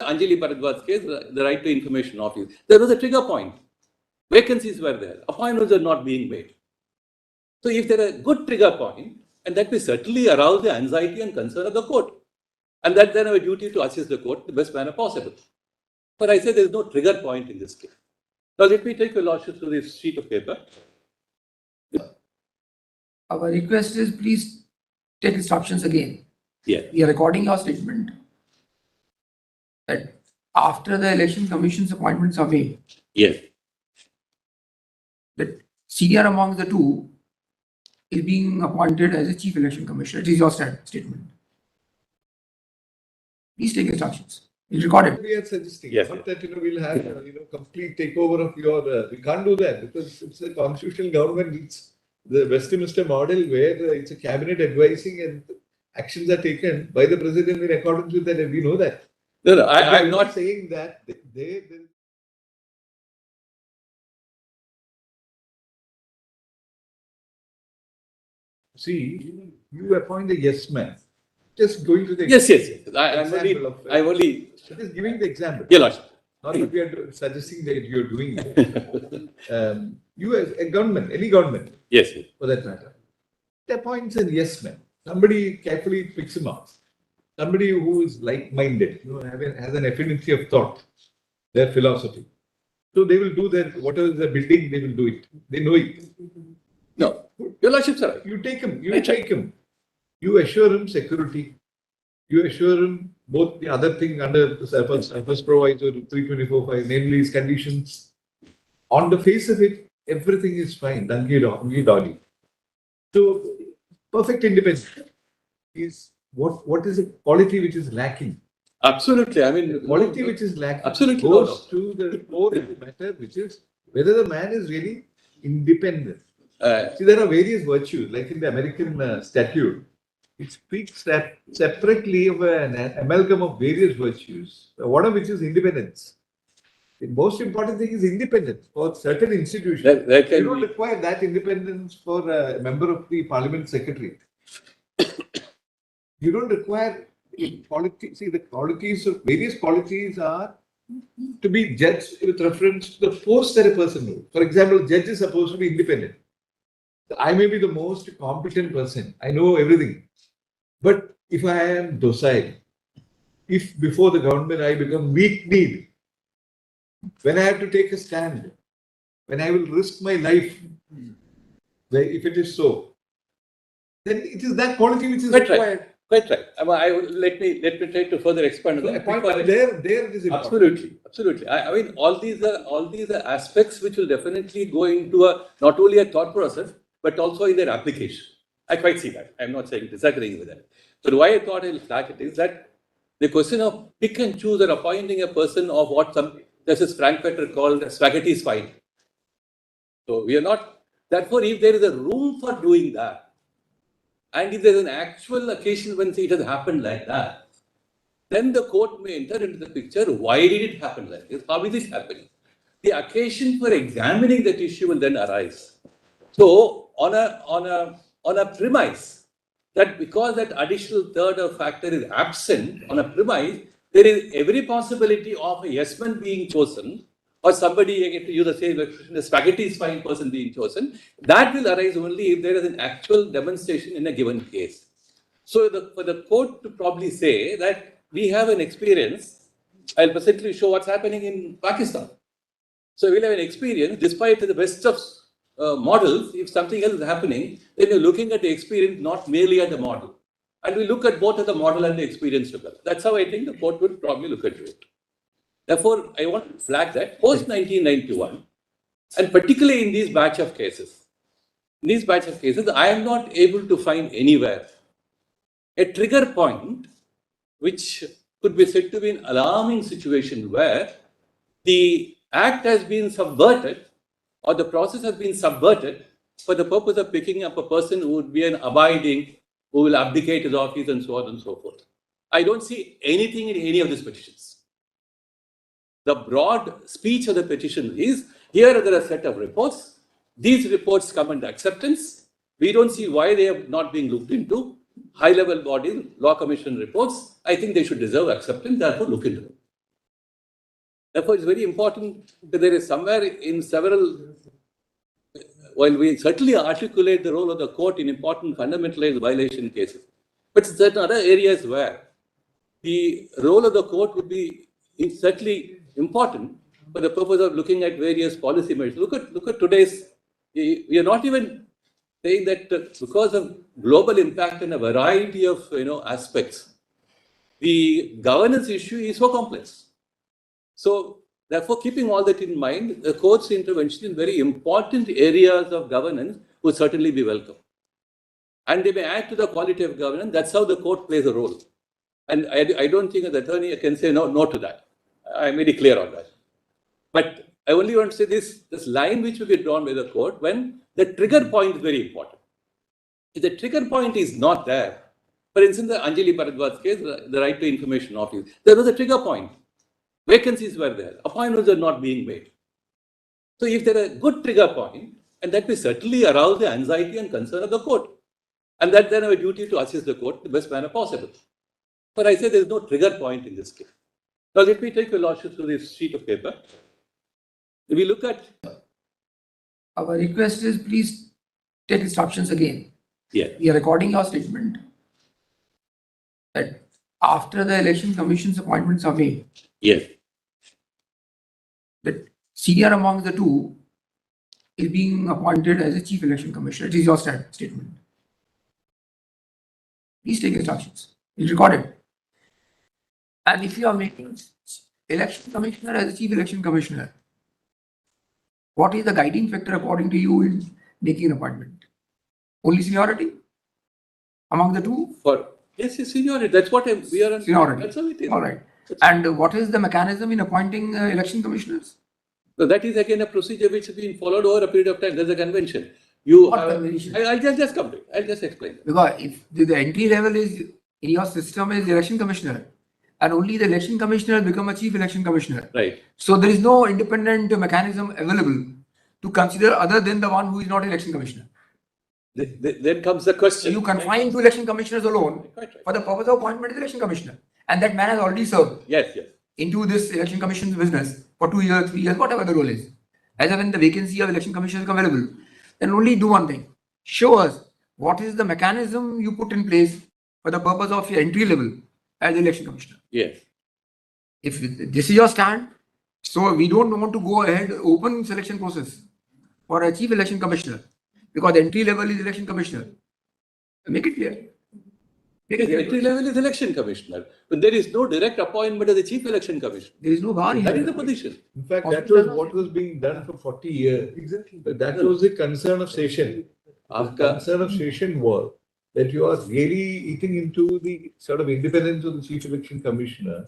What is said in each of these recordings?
Anjali Bharadwaj's case, the right to information office, there was a trigger point. Vacancies were there. Appointments are not being made. So if there is a good trigger point, and that will certainly arouse the anxiety and concern of the court. And that then have a duty to assist the court in the best manner possible. But I say there is no trigger point in this case. Now let me take your lordship to this sheet of paper. Our request is please take instructions again. Yeah. We are recording your statement that after the election commission's appointments are made, Yes. that senior among the two is being appointed as a chief election commissioner. It is your statement. Please take instructions. We'll record it. We are suggesting Yes, not that we'll have complete takeover of your. We can't do that because it's a constitutional government. It's the Westminster model where it's a cabinet advising and actions are taken by the president in accordance with that. And we know that. No, I'm not saying that they see, you appoint a yes man. Just going to the yes. I'm only just giving the example. yeah, lordship. Not that we are suggesting that you're doing it. You as a government, any government, Yes. for that matter, it appoints a yes man. Somebody carefully picks him up. Somebody who is like-minded, has an affinity of thought, their philosophy. So they will do their, whatever they're building, they will do it. They know it. No, your lordship, sir. You take him, you assure him security. You assure him both the other thing under the surface proviso 324(5), namely his conditions. On the face of it, everything is fine. Doggy. So perfect independence is what is a quality which is lacking? Absolutely. I mean, the quality which is lacking absolutely goes to the core of the matter, which is whether the man is really independent. See, there are various virtues, like in the American statute. It speaks separately of an amalgam of various virtues, one of which is independence. The most important thing is independence for certain institutions. You don't require that independence for a member of the parliament secretary. You don't require quality. See, the qualities of various qualities are to be judged with reference to the post that a person knows. For example, judge is supposed to be independent. I may be the most competent person. I know everything. But if I am docile, if before the government I become weak-kneed, when I have to take a stand, when I will risk my life, if it is so, then it is that quality which is required. Quite right. Let me try to further expand on that. There it is important. Absolutely. I mean, all these are aspects which will definitely go into not only a thought process, but also in their application. I quite see that. I'm not saying disagreeing with that. But why I thought I'll flag it is that the question of pick and choose or appointing a person of what some Justice Frankfurter called spaghetti spine. So we are not, therefore, if there is a room for doing that, and if there is an actual occasion when it has happened like that, then the court may enter into the picture. Why did it happen like this? How is this happening? The occasion for examining that issue will then arise. So on a premise that because that additional third or factor is absent on a premise, there is every possibility of a yes man being chosen or somebody, I get to use the same expression, a spaghetti spine person being chosen. That will arise only if there is an actual demonstration in a given case. So for the court to probably say that we have an experience, I'll presently show what's happening in Pakistan. So we'll have an experience, despite the best of models, if something else is happening, then you're looking at the experience, not merely at the model. And we look at both at the model and the experience together. That's how I think the court would probably look at it. Therefore, I want to flag that post-1991, and particularly in these batch of cases, I am not able to find anywhere a trigger point which could be said to be an alarming situation where the act has been subverted or the process has been subverted for the purpose of picking up a person who would be an abiding, who will abdicate his office and so on and so forth. I don't see anything in any of these petitions. The broad speech of the petition is, here are a set of reports. These reports come under acceptance. We don't see why they have not been looked into. High-level bodies, law commission reports, I think they should deserve acceptance, therefore look into them. Therefore, it's very important that there is somewhere in several, while we certainly articulate the role of the court in important fundamentalized violation cases, but certain other areas where the role of the court would be certainly important for the purpose of looking at various policy measures. Look at today's, we are not even saying that because of global impact and a variety of aspects, the governance issue is so complex. So therefore, keeping all that in mind, the court's intervention in very important areas of governance would certainly be welcome. And they may add to the quality of governance. That's how the court plays a role. And I don't think an attorney can say no to that. I'm very clear on that. But I only want to say this line which will be drawn by the court when the trigger point is very important. If the trigger point is not there, for instance, the Anjali Bharadwaj case, the right to information office, there was a trigger point. Vacancies were there. Appointments are not being made. So if there is a good trigger point, and that will certainly arouse the anxiety and concern of the court. And that then have a duty to assist the court in the best manner possible. But I say there is no trigger point in this case. Now let me take your lordship through this sheet of paper. If we look at... Our request is please take instructions again. Yeah. We are recording your statement that after the Election Commission's appointments are made, Yes. that senior among the two is being appointed as a Chief Election Commissioner. It is your statement. Please take instructions. We'll record it. And if you are making Election Commissioner as a Chief Election Commissioner, what is the guiding factor according to you in making an appointment? Only seniority among the two? Yes, seniority. That's what we are on. Seniority. That's how it is. All right. And what is the mechanism in appointing election commissioners? So that is again a procedure which has been followed over a period of time. There's a convention. Convention? I'll just come to it. I'll just explain. Because if the entry level is in your system is election commissioner, and only the election commissioner become a chief election commissioner. Right. So there is no independent mechanism available to consider other than the one who is not election commissioner. Then comes the question. So you confine to election commissioners alone for the purpose of appointment of election commissioner. And that man has already served into this election commission's business for 2 years, 3 years, whatever the role is. As when the vacancy of election commissioners is available, then only do one thing. Show us what is the mechanism you put in place for the purpose of your entry level as election commissioner. Yes. If this is your stand, so we don't want to go ahead open selection process for a chief election commissioner because the entry level is election commissioner. Make it clear. Entry level is election commissioner, but there is no direct appointment as the chief election commissioner. There is no bar here. That is the position. In fact, that was what was being done for 40 years. Exactly. That was the concern of session. The concern of session was that you are really eating into the sort of independence of the chief election commissioner.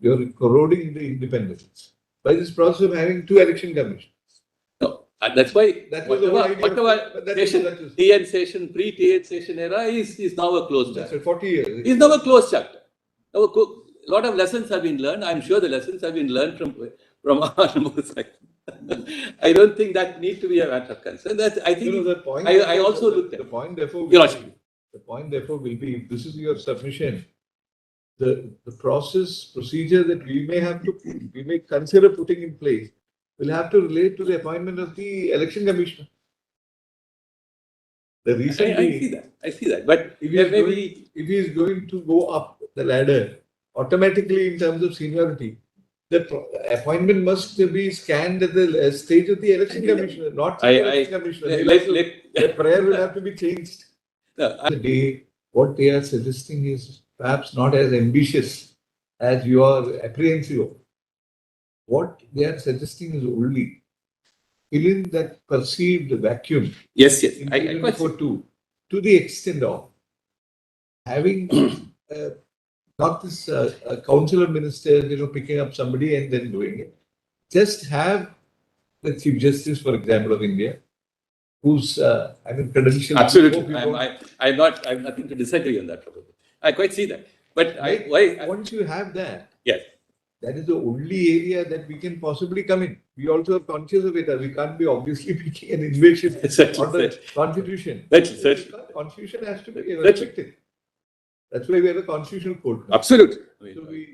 You are corroding the independence by this process of having 2 election commissioners. No, and that's why That was the whole idea. whatever TN session, pre-TN session era is now a closed chapter. 40 years. It's now a closed chapter. Now, a lot of lessons have been learned. I'm sure the lessons have been learned from Hon'ble side. I don't think that need to be a matter of concern. That I think the point. I also looked at the point. Therefore, the point therefore will be if this is your submission. The procedure that we may consider putting in place will have to relate to the appointment of the election commissioner. The reason I see that. But if he is going to go up the ladder automatically in terms of seniority, the appointment must be scanned at the stage of the election commissioner, not the election commissioner. The prayer will have to be changed. What they are suggesting is perhaps not as ambitious as you are apprehensive of. What they are suggesting is only fill in that perceived vacuum. Yes. To the extent of having not this councillor minister, picking up somebody and then doing it. Just have the Chief Justice, for example, of India, whose credentials. Absolutely. I have nothing to disagree on that. I quite see that. But once you have that, yes, that is the only area that we can possibly come in. We also are conscious of it. We can't be obviously making an invasion on the Constitution. The Constitution has to be respected. That's why we have a constitutional court. Absolutely.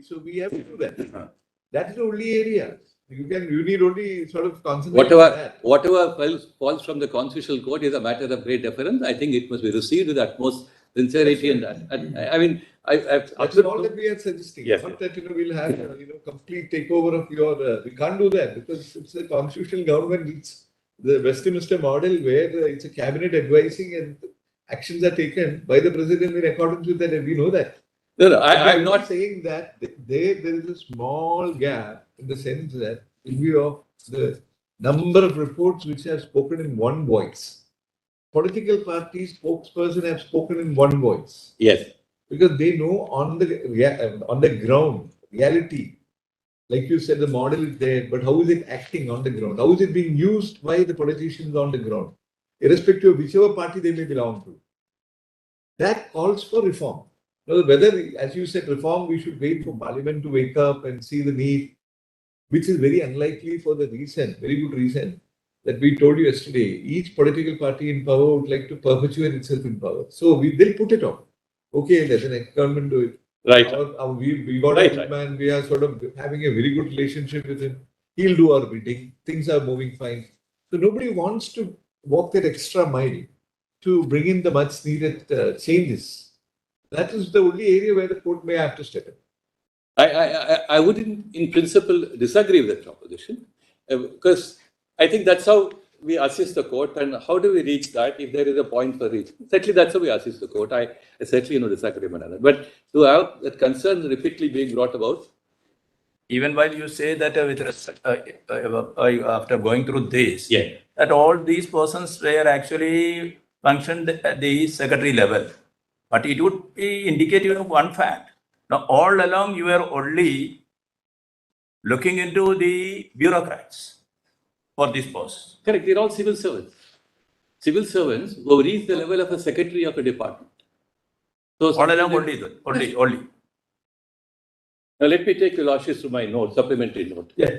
So we have to do that. That is the only area. You need only sort of concentrate on that. Whatever falls from the constitutional court is a matter of great deference. I think it must be received with utmost sincerity and that. I mean, That's all that we are suggesting. Yes, Not that we'll have complete takeover of your. We can't do that because it's a constitutional government. It's the Westminster model where it's a cabinet advising and actions are taken by the president in accordance with that, and we know that. No, I'm not saying that there is a small gap in the sense that in view of the number of reports which have spoken in one voice, political party spokesperson have spoken in one voice. Yes. Because they know on the ground, reality, like you said, the model is there, but how is it acting on the ground? How is it being used by the politicians on the ground, irrespective of whichever party they may belong to? That calls for reform. Now, whether, as you said, reform, we should wait for Parliament to wake up and see the need, which is very unlikely for the reason, very good reason, that we told you yesterday. Each political party in power would like to perpetuate itself in power. So they'll put it off. Okay, let the next government do it. Right. We got a good man. We are sort of having a very good relationship with him. He'll do our bidding. Things are moving fine. So nobody wants to walk that extra mile to bring in the much needed changes. That is the only area where the court may have to step in. I wouldn't, in principle, disagree with that proposition because I think that's how we assist the court, and how do we reach that if there is a point for reaching? Certainly, that's how we assist the court. I certainly no disagreement on that. But to have that concern repeatedly being brought about. Even while you say that with respect, after going through this, Yeah. that all these persons were actually functioned at the secretary level. But it would be indicative of one fact. Now, all along, you were only looking into the bureaucrats for this post. Correct. They're all civil servants. Civil servants who reach the level of a secretary of a department. So All along, only. Now, let me take your lordship to my note, supplementary note. Yeah.